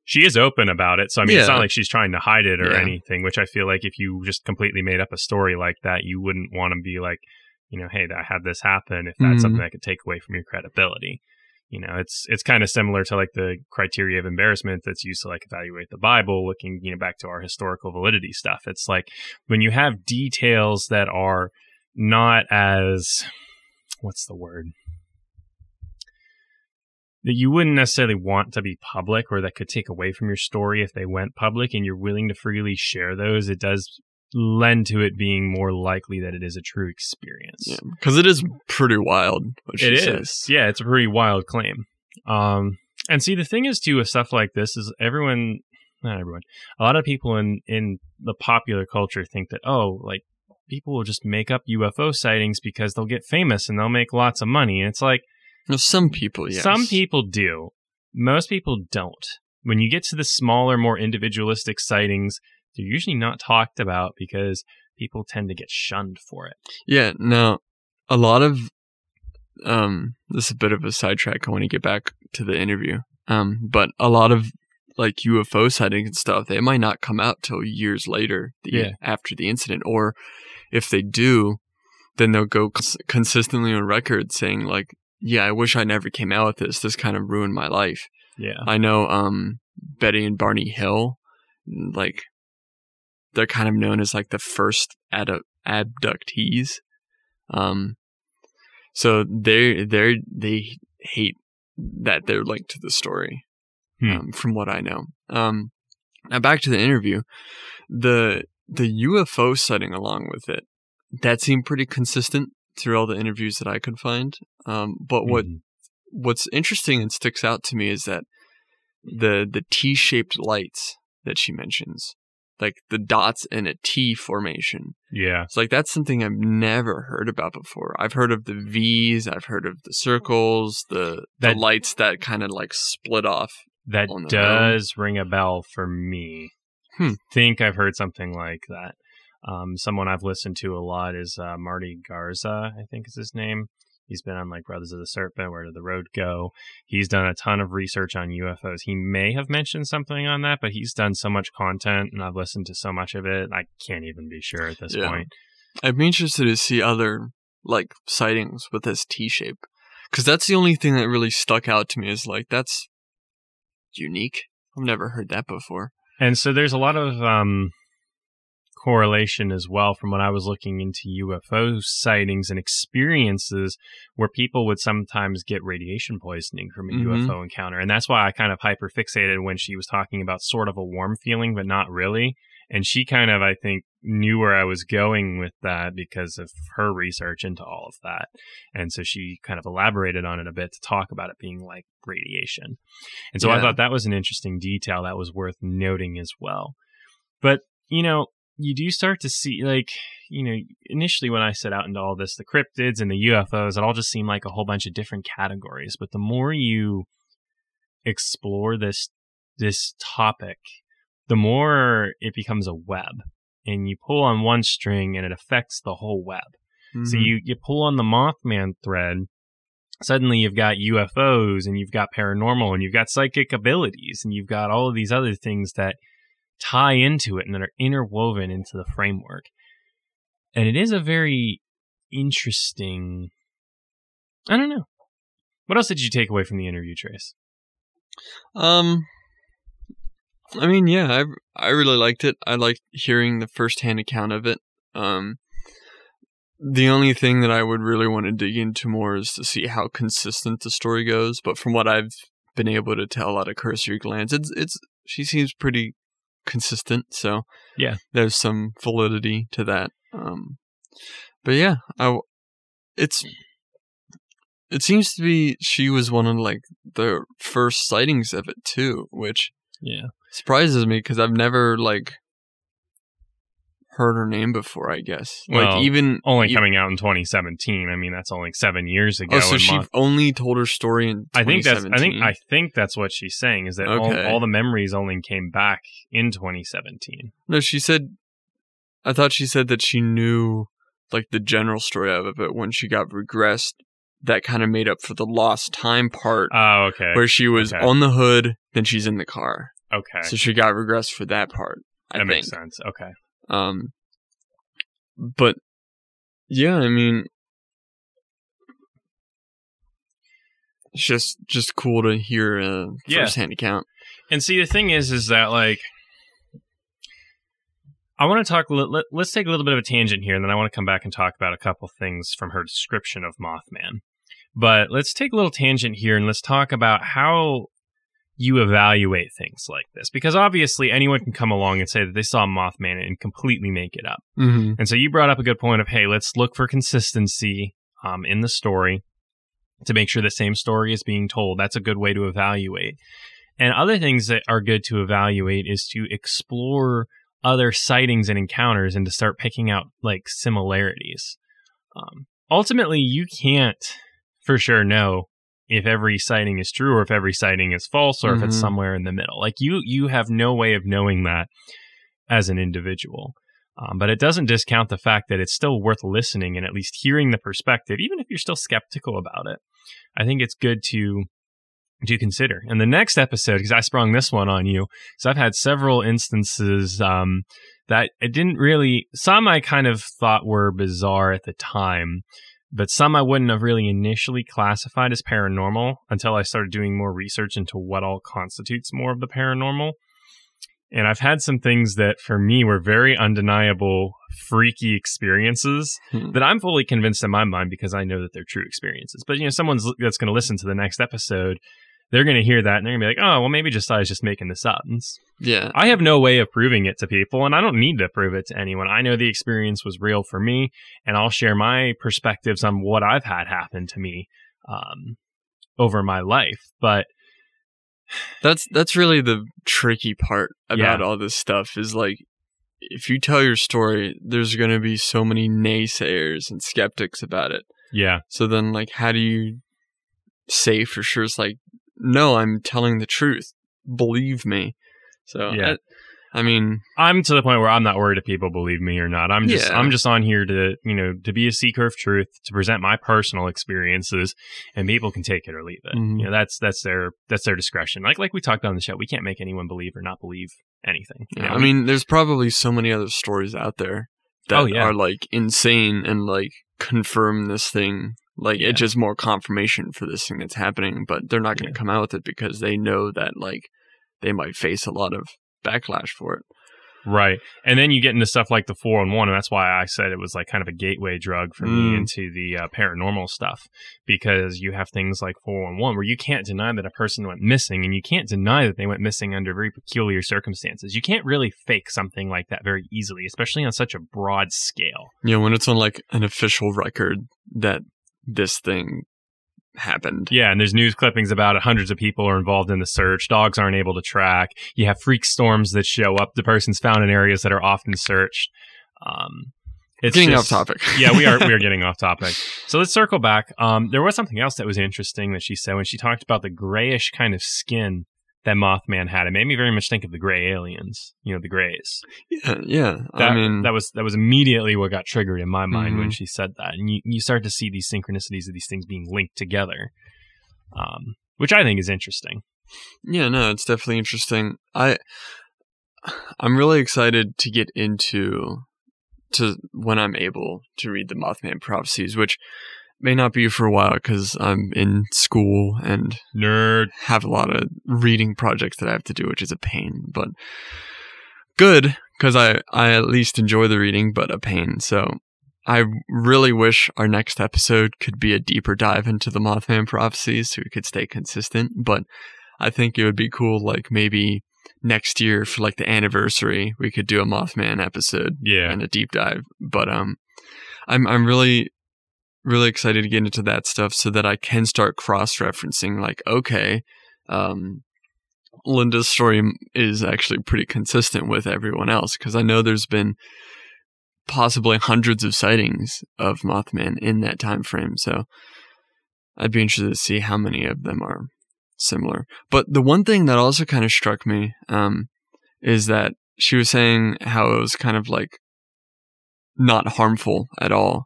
she is open about it, so I mean, it's not like she's trying to hide it or anything, which I feel like if you just completely made up a story like that, you wouldn't want to be like, hey, I had this happen, if that's something that could take away from your credibility. It's kind of similar to the criteria of embarrassment that's used to evaluate the Bible, looking, back to our historical validity stuff. It's when you have details that are not as, what's the word? That you wouldn't necessarily want to be public, or that could take away from your story if they went public, and you're willing to freely share those, it does lend to it being more likely that it is a true experience. Yeah, because it is pretty wild what she says. It is. Yeah, it's a pretty wild claim. And see, the thing is, too, with stuff like this is not everyone, a lot of people in the popular culture think that, people will just make up UFO sightings because they'll get famous and they'll make lots of money. And it's No, some people, yes. Some people do. Most people don't. When you get to the smaller, more individualistic sightings, they're usually not talked about because people tend to get shunned for it. Yeah, now, a lot of... this is a bit of a sidetrack. I want to get back to the interview. But a lot of like UFO sightings and stuff, they might not come out till years later after the incident. Or if they do, then they'll go consistently on record saying like, yeah, I wish I never came out with this. This kind of ruined my life. Yeah. I know Betty and Barney Hill, like, they're kind of known as like the first abductees. So they hate that they're linked to the story, from what I know. Now back to the interview, the UFO sighting along with it, that seemed pretty consistent through all the interviews that I could find. But what's interesting and sticks out to me is that the T-shaped lights that she mentions, like the dots in a T formation. Yeah. It's like, that's something I've never heard about before. I've heard of the V's, I've heard of the circles, the lights that kind of like split off. That does ring a bell for me. Think I've heard something like that. Someone I've listened to a lot is Marty Garza, I think is his name. He's been on like Brothers of the Serpent, Where Did the Road Go? He's done a ton of research on UFOs. He may have mentioned something on that, but he's done so much content and I've listened to so much of it, I can't even be sure at this point. I'd be interested to see other like sightings with this T-shape, because that's the only thing that really stuck out to me, is like, that's unique. I've never heard that before. And so there's a lot of correlation as well from when I was looking into UFO sightings and experiences where people would sometimes get radiation poisoning from a UFO encounter. And that's why I kind of hyperfixated when she was talking about sort of a warm feeling, but not really. And she kind of, I think, knew where I was going with that because of her research into all of that. And so she kind of elaborated on it a bit to talk about it being like radiation. And so I thought that was an interesting detail that was worth noting as well. But, you know, you do start to see, like, you know, initially when I set out into all this, the cryptids and the UFOs, it all just seemed like a whole bunch of different categories. But the more you explore this topic, the more it becomes a web. And you pull on one string and it affects the whole web. So you pull on the Mothman thread, suddenly you've got UFOs and you've got paranormal and you've got psychic abilities and you've got all of these other things that tie into it and that are interwoven into the framework. And it is a very interesting, I don't know. What else did you take away from the interview, Trace? I mean, yeah, I really liked it. I liked hearing the first-hand account of it. The only thing that I would really want to dig into more is to see how consistent the story goes. But from what I've been able to tell at a cursory glance, she seems pretty consistent. So yeah, there's some validity to that. But yeah, it seems to be she was one of like the first sightings of it too, which surprises me because I've never like heard her name before, I guess. Well, like even coming out in 2017. I mean, that's only 7 years ago. Oh, so she only told her story in 2017. I think that's what she's saying, is that all the memories only came back in 2017. No, I thought she said that she knew like the general story of it, but when she got regressed, that kind of made up for the lost time part. Oh, okay. Where she was on the hood, then she's in the car. Okay. So she got regressed for that part. That makes sense. Okay. But yeah, I mean, it's just cool to hear a first-hand account. And see, the thing is that like, I want to talk. Let's take a little bit of a tangent here, and then I want to come back and talk about a couple things from her description of Mothman. But let's take a little tangent here, and let's talk about how you evaluate things like this, because obviously anyone can come along and say that they saw Mothman and completely make it up. And so you brought up a good point of, hey, let's look for consistency in the story to make sure the same story is being told. That's a good way to evaluate. And other things that are good to evaluate is to explore other sightings and encounters and to start picking out like similarities. Ultimately, you can't for sure know if every sighting is true or if every sighting is false or if it's somewhere in the middle. Like you have no way of knowing that as an individual. But it doesn't discount the fact that it's still worth listening and at least hearing the perspective, even if you're still skeptical about it. I think it's good to consider. And the next episode, because I sprung this one on you, so I've had several instances that it didn't really, some I kind of thought were bizarre at the time, but some I wouldn't have really initially classified as paranormal until I started doing more research into what all constitutes more of the paranormal. And I've had some things that for me were very undeniable, freaky experiences that I'm fully convinced in my mind because I know that they're true experiences. But, someone that's going to listen to the next episode, they're going to hear that and they're going to be like, oh, well, maybe I was just making this up. Yeah. I have no way of proving it to people, and I don't need to prove it to anyone. I know the experience was real for me, and I'll share my perspectives on what I've had happen to me over my life. But that's really the tricky part about all this stuff is like, if you tell your story, there's going to be so many naysayers and skeptics about it. Yeah. So then, like, how do you say for sure? It's like, no, I'm telling the truth. Believe me. So, yeah. I mean, I'm to the point where I'm not worried if people believe me or not. I'm just on here to, to be a seeker of truth, to present my personal experiences, and people can take it or leave it. That's their discretion. Like we talked on the show, we can't make anyone believe or not believe anything. Yeah, I mean, there's probably so many other stories out there that are like insane and like confirm this thing. Like it's just more confirmation for this thing that's happening, but they're not going to come out with it because they know that like they might face a lot of backlash for it. Right. And then you get into stuff like the 411, and that's why I said it was like kind of a gateway drug for me into the paranormal stuff, because you have things like 411 where you can't deny that a person went missing, and you can't deny that they went missing under very peculiar circumstances. You can't really fake something like that very easily, especially on such a broad scale. Yeah, when it's on like an official record that this thing happened. Yeah, and there's news clippings about it. Hundreds of people are involved in the search. Dogs aren't able to track. You have freak storms that show up. The person's found in areas that are often searched. It's getting off topic. Yeah, we are getting off topic. So let's circle back. There was something else that was interesting that she said when she talked about the grayish kind of skin that Mothman had. It made me very much think of the gray aliens, the grays. Yeah. That was immediately what got triggered in my mind when she said that. And you start to see these synchronicities of these things being linked together, which I think is interesting. Yeah, no, it's definitely interesting. I'm really excited to get into when I'm able to read the Mothman prophecies, which may not be for a while because I'm in school and have a lot of reading projects that I have to do, which is a pain, but good because I at least enjoy the reading, but a pain. So I really wish our next episode could be a deeper dive into the Mothman prophecies so we could stay consistent, but I think it would be cool, like maybe next year for like the anniversary, we could do a Mothman episode and a deep dive. But I'm really excited to get into that stuff so that I can start cross-referencing, like, okay, Linda's story is actually pretty consistent with everyone else, because I know there's been possibly hundreds of sightings of Mothman in that time frame, so I'd be interested to see how many of them are similar. But the one thing that also kind of struck me is that she was saying how it was kind of like not harmful at all.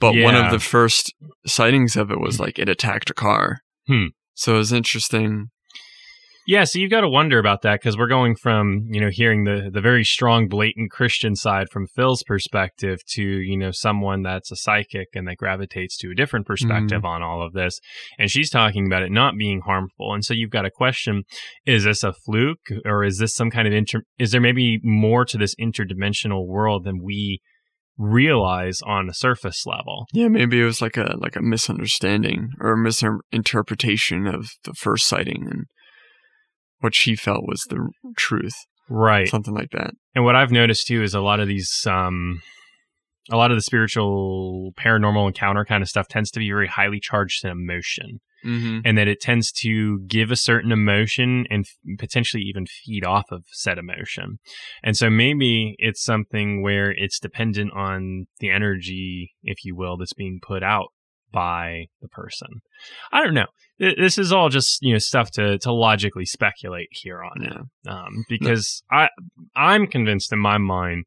But one of the first sightings of it was like it attacked a car. So it was interesting. Yeah, so you've got to wonder about that, because we're going from, hearing the very strong, blatant Christian side from Phil's perspective to, someone that's a psychic and that gravitates to a different perspective on all of this. And she's talking about it not being harmful. And so you've got to question, is this a fluke, or is this some kind of is there maybe more to this interdimensional world than we realize on a surface level? Yeah, maybe it was like a misunderstanding or a misinterpretation of the first sighting, and what she felt was the truth. Right. Something like that. And what I've noticed too is a lot of these a lot of the spiritual paranormal encounter kind of stuff tends to be very highly charged in emotion. And that it tends to give a certain emotion and potentially even feed off of said emotion. And so maybe it's something where it's dependent on the energy, if you will, that's being put out by the person. I don't know. This is all just, stuff to logically speculate here on it. Because I'm convinced in my mind,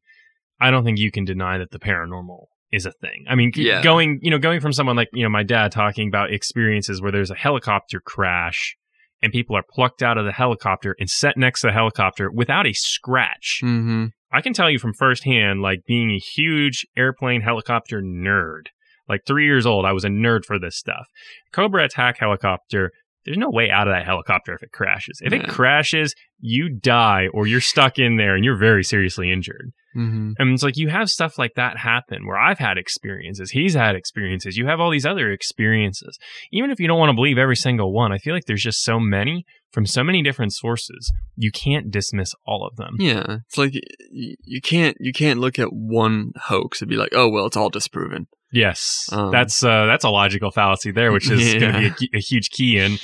I don't think you can deny that the paranormal is a thing. I mean, going from someone like, my dad talking about experiences where there's a helicopter crash and people are plucked out of the helicopter and set next to the helicopter without a scratch. Mm-hmm. I can tell you from firsthand, like being a huge airplane helicopter nerd. Like 3 years old, I was a nerd for this stuff. Cobra attack helicopter, there's no way out of that helicopter if it crashes. If it crashes, you die or you're stuck in there and you're very seriously injured. Mm-hmm. And it's like you have stuff like that happen where I've had experiences. He's had experiences. You have all these other experiences. Even if you don't want to believe every single one, I feel like there's just so many from so many different sources. You can't dismiss all of them. Yeah. It's like you can't look at one hoax and be like, oh, well, it's all disproven. Yes. That's a logical fallacy there, which is going to be a huge key in.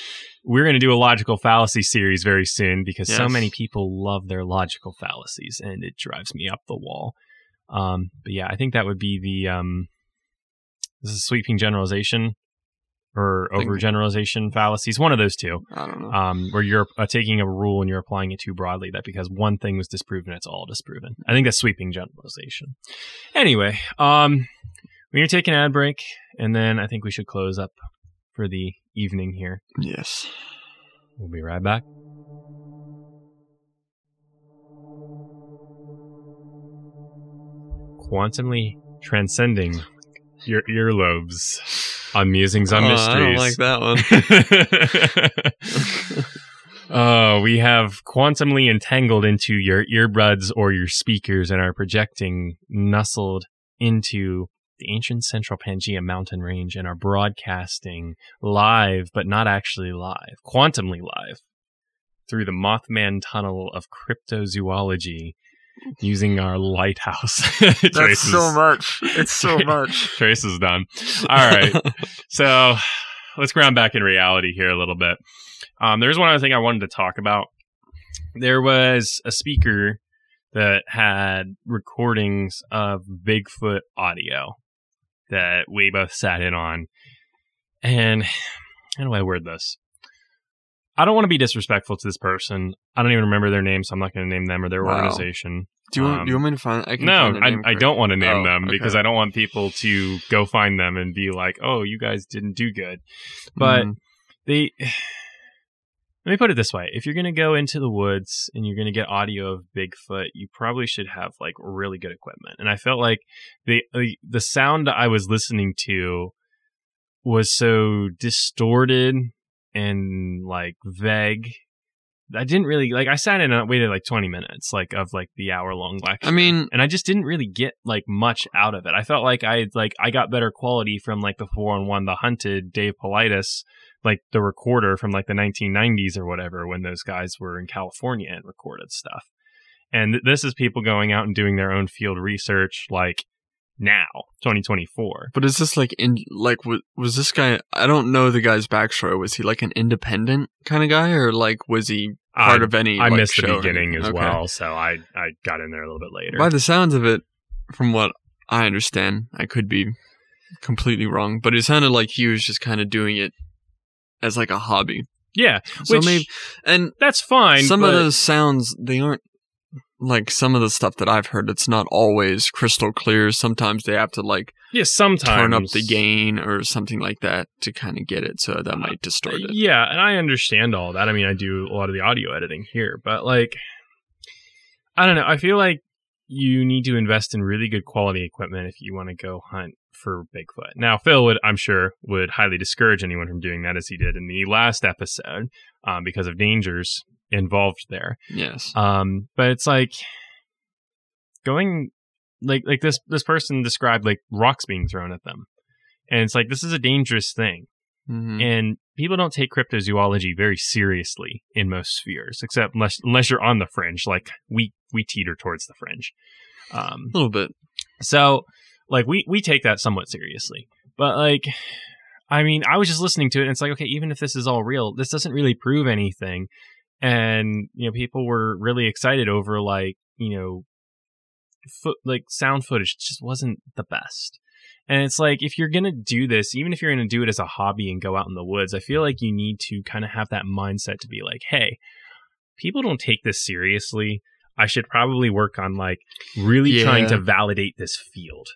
We're going to do a logical fallacy series very soon because so many people love their logical fallacies and it drives me up the wall. But yeah, I think that would be this is sweeping generalization or overgeneralization fallacies. One of those two. I don't know. Where you're taking a rule and you're applying it too broadly that because one thing was disproven, it's all disproven. I think that's sweeping generalization. Anyway, we're going to take an ad break and then I think we should close up for the evening here. Yes. We'll be right back. Quantumly transcending your earlobes on Musings on Mysteries. I don't like that one. We have quantumly entangled into your earbuds or your speakers and are projecting nestled into the ancient Central Pangea mountain range and are broadcasting live, but not actually live, quantumly live, through the Mothman tunnel of cryptozoology using our lighthouse. That's so much. It's so much. Trace is done. All right. So let's ground back in reality here a little bit. There's one other thing I wanted to talk about. There was a speaker that had recordings of Bigfoot audio that we both sat in on. And how do I word this? I don't want to be disrespectful to this person. I don't even remember their name, so I'm not going to name them or their organization. Do you want me to find? I don't want to name them because I don't want people to go find them and be like, "Oh, you guys didn't do good." But let me put it this way: if you're going to go into the woods and you're going to get audio of Bigfoot, you probably should have like really good equipment. And I felt like the sound I was listening to was so distorted and like vague. I didn't really like. I sat in and waited like 20 minutes, like of like the hour-long lecture. I mean, and I just didn't really get like much out of it. I felt like I got better quality from like the 4-on-1, the Hunted, Dave Paulides, like the recorder from like the 1990s or whatever, when those guys were in California and recorded stuff. And this is people going out and doing their own field research, like now, 2024. But is this like was this guy? I don't know the guy's backstory. Was he like an independent kind of guy, or like was he part of any? I like, missed show the beginning as well, so I got in there a little bit later. By the sounds of it, from what I understand, I could be completely wrong, but it sounded like he was just kind of doing it as like a hobby. Yeah, so maybe, and that's fine. Some of those sounds, they aren't like some of the stuff that I've heard. It's not always crystal clear. Sometimes they have to like sometimes turn up the gain or something like that to kind of get it. So that might distort it. Yeah, and I understand all that. I mean, I do a lot of the audio editing here, but like, I don't know. I feel like you need to invest in really good quality equipment if you want to go hunt for Bigfoot. Now, Phil I'm sure would highly discourage anyone from doing that, as he did in the last episode, because of dangers involved there. Yes. But it's like going like this person described like rocks being thrown at them. And it's like, this is a dangerous thing. Mm-hmm. And people don't take cryptozoology very seriously in most spheres, except unless you're on the fringe, like we teeter towards the fringe. A little bit. So like we take that somewhat seriously. But like, I mean, I was just listening to it and it's like, okay, even if this is all real, this doesn't really prove anything. And, you know, people were really excited over like, you know, sound footage just wasn't the best. And it's like, if you're going to do this, even if you're going to do it as a hobby and go out in the woods, I feel like you need to kind of have that mindset to be like, hey, people don't take this seriously. I should probably work on like really trying to validate this field.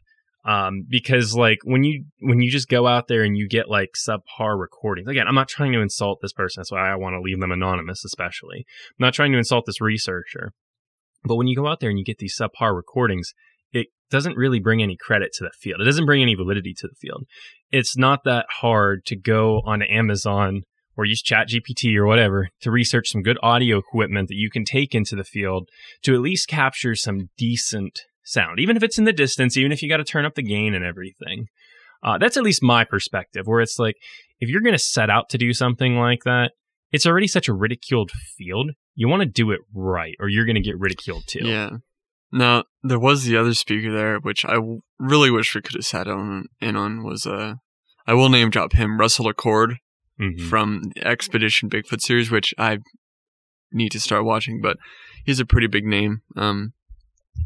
Because like when you just go out there and you get like subpar recordings, again, I'm not trying to insult this person. That's why I want to leave them anonymous, especially. I'm not trying to insult this researcher. But when you go out there and you get these subpar recordings, it doesn't really bring any credit to the field. It doesn't bring any validity to the field. It's not that hard to go on Amazon or use ChatGPT or whatever to research some good audio equipment that you can take into the field to at least capture some decent sound, even if it's in the distance, even if you got to turn up the gain and everything. That's at least my perspective, where it's like, if you're going to set out to do something like that, it's already such a ridiculed field. You want to do it right, or you're going to get ridiculed too. Yeah. Now, there was the other speaker there, which I really wish we could have sat in on, was, I will name drop him, Russell Accord, from the Expedition Bigfoot series, which I need to start watching, but he's a pretty big name.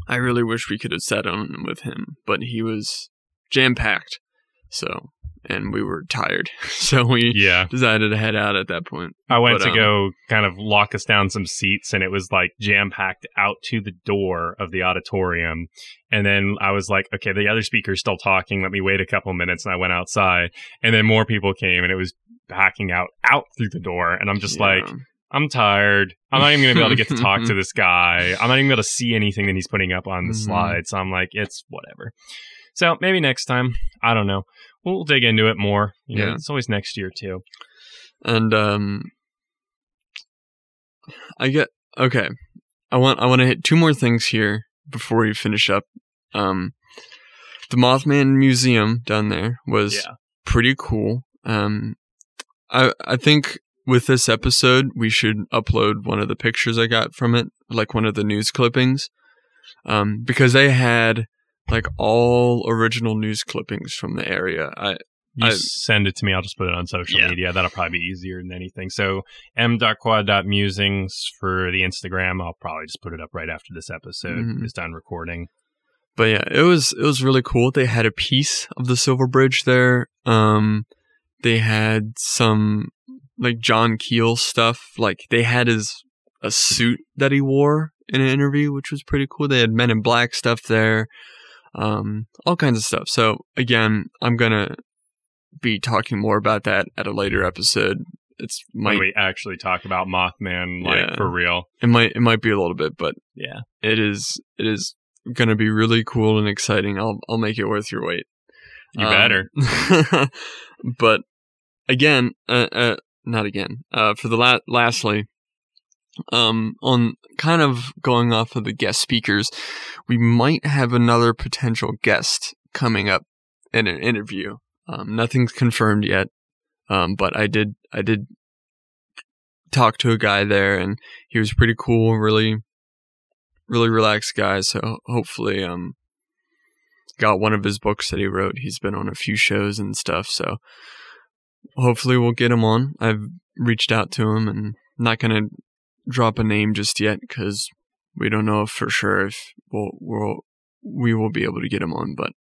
I really wish we could have sat on with him, but he was jam-packed, and we were tired, so we decided to head out at that point. I went to go kind of lock us down some seats, and it was like jam-packed out to the door of the auditorium, and then I was like, okay, the other speaker's still talking, let me wait a couple minutes, and I went outside, and then more people came, and it was packing out through the door, and I'm just like, I'm tired. I'm not even going to be able to get to talk to this guy. I'm not even going to see anything that he's putting up on the slide. So I'm like, it's whatever. So maybe next time. I don't know. We'll dig into it more. You know, it's always next year too. And I want to hit two more things here before we finish up. The Mothman Museum down there was pretty cool. I think with this episode, we should upload one of the pictures I got from it, like one of the news clippings, because they had like all original news clippings from the area. You send it to me. I'll just put it on social media. That'll probably be easier than anything. So m.quad.musings for the Instagram. I'll probably just put it up right after this episode is done recording. But yeah, it was really cool. They had a piece of the Silver Bridge there. They had some like John Keel stuff. Like they had a suit that he wore in an interview, which was pretty cool. They had Men in Black stuff there. All kinds of stuff. So again, I'm gonna be talking more about that at a later episode. When we actually talk about Mothman, for real. It might be a little bit, but it is gonna be really cool and exciting. I'll make it worth your wait. You better. But again, not again. For the lastly, on kind of going off of the guest speakers, we might have another potential guest coming up in an interview. Nothing's confirmed yet, but I did talk to a guy there, and he was pretty cool, really, really relaxed guy. So hopefully, got one of his books that he wrote. He's been on a few shows and stuff, so hopefully we'll get him on. I've reached out to him, and I'm not gonna drop a name just yet because we don't know for sure if we will be able to get him on, but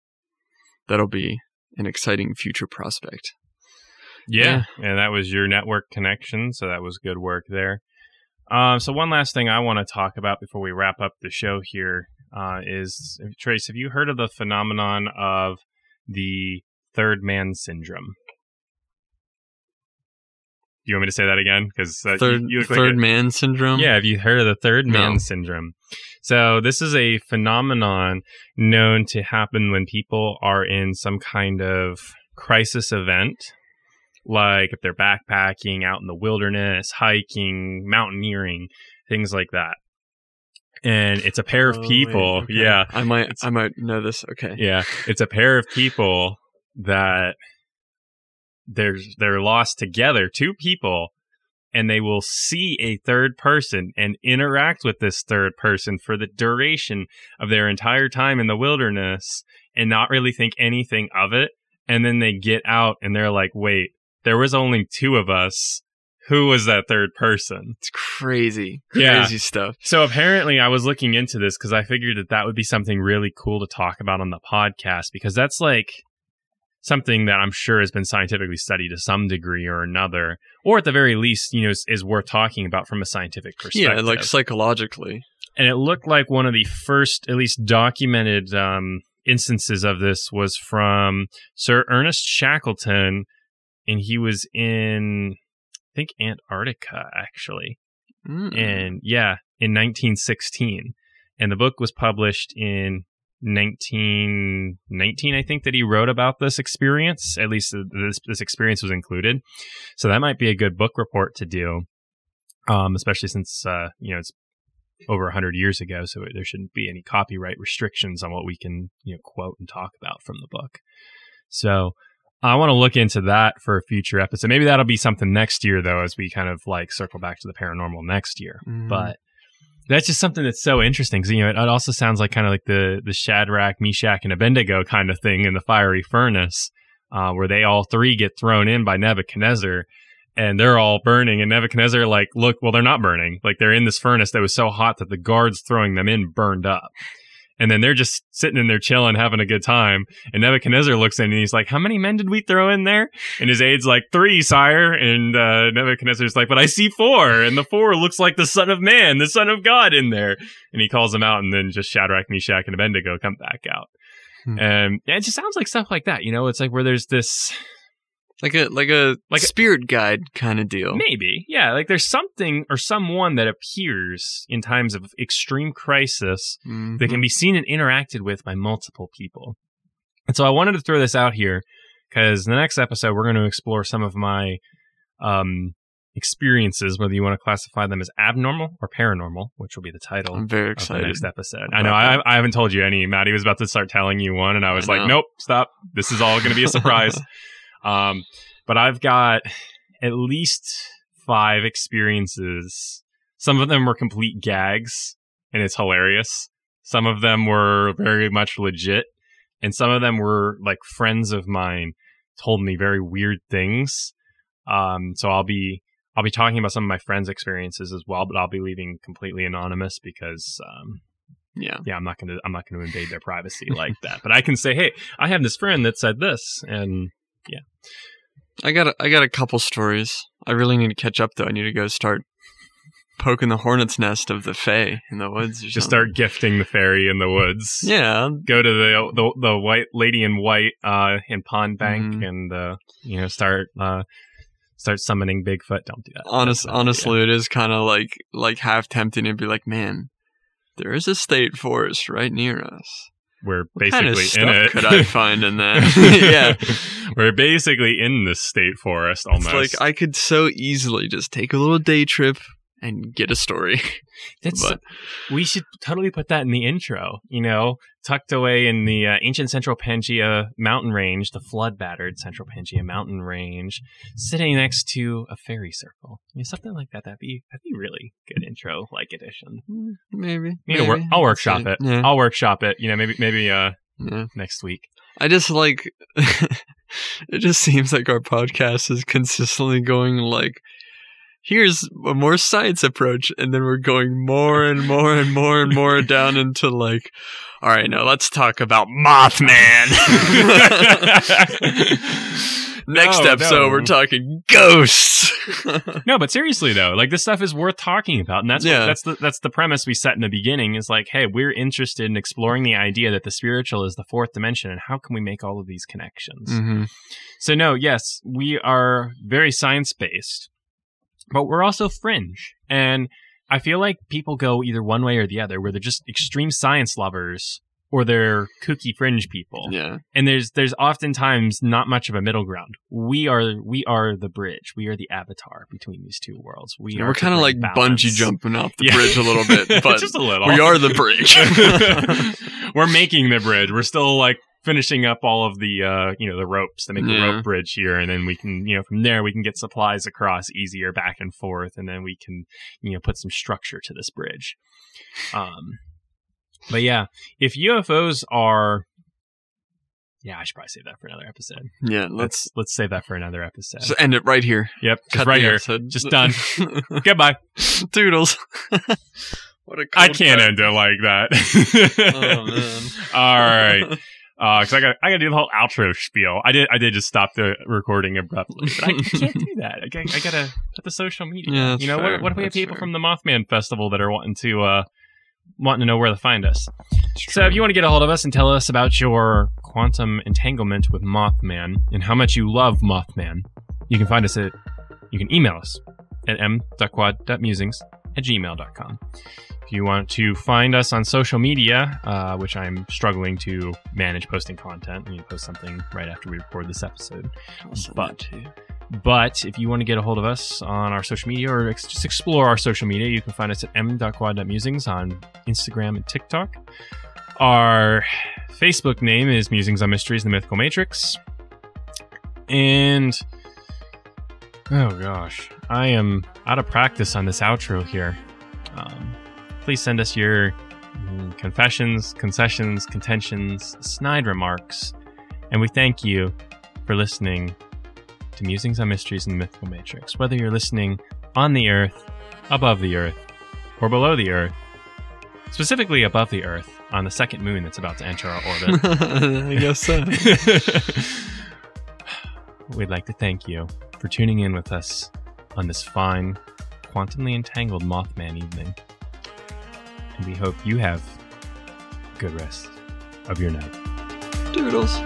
that'll be an exciting future prospect. Yeah, and that was your network connection, so that was good work there. So one last thing I want to talk about before we wrap up the show here is, Trace, have you heard of the phenomenon of the third man syndrome? Do you want me to say that again? Because you look like third man syndrome? Yeah, have you heard of the third man syndrome? So this is a phenomenon known to happen when people are in some kind of crisis event, like if they're backpacking out in the wilderness, hiking, mountaineering, things like that. And it's a pair of people. Wait, okay. Yeah. I might know this. Okay. Yeah. It's a pair of people that they're lost together, two people, and they will see a third person and interact with this third person for the duration of their entire time in the wilderness and not really think anything of it. And then they get out and they're like, wait, there was only two of us. Who was that third person? It's crazy stuff. So apparently I was looking into this because I figured that would be something really cool to talk about on the podcast, because that's like, something that I'm sure has been scientifically studied to some degree or another, or at the very least, is worth talking about from a scientific perspective. Yeah, like psychologically. And it looked like one of the first, at least documented instances of this was from Sir Ernest Shackleton, and he was in, I think, Antarctica, actually. And in 1916. And the book was published in 1919, I think, that he wrote about this experience. At least this experience was included. So that might be a good book report to do, especially since, it's over 100 years ago. So there shouldn't be any copyright restrictions on what we can, quote and talk about from the book. So I want to look into that for a future episode. Maybe that'll be something next year, though, as we kind of like circle back to the paranormal next year. But that's just something that's so interesting because, it also sounds like kind of like the Shadrach, Meshach, and Abednego kind of thing in the fiery furnace, where they all three get thrown in by Nebuchadnezzar and they're all burning. And Nebuchadnezzar, like, look, well, they're not burning. Like, they're in this furnace that was so hot that the guards throwing them in burned up. And then they're just sitting in there chilling, having a good time. And Nebuchadnezzar looks in and he's like, how many men did we throw in there? And his aide's like, 3, sire. And Nebuchadnezzar's like, but I see 4. And the 4 looks like the Son of Man, the Son of God in there. And he calls them out, and then just Shadrach, Meshach, and Abednego come back out. And it just sounds like stuff like that. It's like where there's this... Like a spirit guide kind of deal. Maybe. Yeah. Like there's something or someone that appears in times of extreme crisis that can be seen and interacted with by multiple people. And so I wanted to throw this out here because in the next episode, we're going to explore some of my experiences, whether you want to classify them as abnormal or paranormal, which will be the title. I'm very excited. Of the next episode. I know I haven't told you any. Maddie was about to start telling you one, and I was like, nope, stop. This is all going to be a surprise. But I've got at least 5 experiences. Some of them were complete gags, and it's hilarious. Some of them were very much legit, and some of them were like friends of mine told me very weird things. So I'll be talking about some of my friends' experiences as well, but I'll be leaving completely anonymous because, I'm not going to invade their privacy like that. But I can say, hey, I have this friend that said this, and yeah. I got a couple stories. I really need to catch up, though. I need to go start poking the hornet's nest of the fae in the woods. Or just start gifting the fairy in the woods. Yeah. Go to the white lady in white in Pond Bank and start summoning Bigfoot. Don't do that. Honestly, it is kind of like half tempting to be like, man, there is a state forest right near us. We're basically in it. Could I find in that? Yeah, we're basically in the state forest almost. It's like I could so easily just take a little day trip and get a story. We should totally put that in the intro. Tucked away in the ancient Central Pangea mountain range, the flood-battered Central Pangea mountain range, sitting next to a fairy circle. Something like that. That'd be really good intro, like edition. Maybe. I'll workshop it. Yeah. I'll workshop it. Maybe next week. I just like. It just seems like our podcast is consistently going like, here's a more science approach, and then we're going more and more and more and more down into like, all right, now let's talk about Mothman. Next episode, we're talking ghosts. No, but seriously though, like this stuff is worth talking about, and that's the premise we set in the beginning. Is like, hey, we're interested in exploring the idea that the spiritual is the fourth dimension, and how can we make all of these connections? So, no, yes, we are very science based. But we're also fringe. And I feel like people go either one way or the other, where they're just extreme science lovers or they're kooky fringe people. Yeah. And there's oftentimes not much of a middle ground. We are the bridge. We are the avatar between these two worlds. We're kind of like bungee jumping off the bridge a little bit, but just a little. We are the bridge. We're making the bridge. We're still like finishing up all of the the ropes to make the rope bridge here, and then we can from there we can get supplies across easier back and forth, and then we can put some structure to this bridge. But yeah, if UFOs are, I should probably save that for another episode. Yeah, let's save that for another episode. Just end it right here. Yep, just right here. Episode. Just done. Goodbye. Toodles. I can't end it like that. Oh man. All right. Because I got to do the whole outro spiel. I did just stop the recording abruptly, but I can't do that. I got to put the social media. Yeah, you know, fair. what if we have That's people fair. from the Mothman Festival that are wanting to know where to find us? So if you want to get a hold of us and tell us about your quantum entanglement with Mothman and how much you love Mothman, you can email us at m.quad.musings@gmail.com. If you want to find us on social media, which I'm struggling to manage posting content, we need to post something right after we record this episode. But if you want to get a hold of us on our social media or just explore our social media, you can find us at m.quad.musings on Instagram and TikTok. Our Facebook name is Musings on Mysteries and the Mythical Matrix. And, oh gosh, I am out of practice on this outro here. Please send us your confessions, concessions, contentions, snide remarks, and we thank you for listening to Musings on Mysteries and the Mythical Matrix. Whether you're listening on the Earth, above the Earth, or below the Earth, specifically above the Earth, on the second moon that's about to enter our orbit. I guess so. We'd like to thank you for tuning in with us on this fine, quantumly entangled Mothman evening. And we hope you have a good rest of your night. Doodles.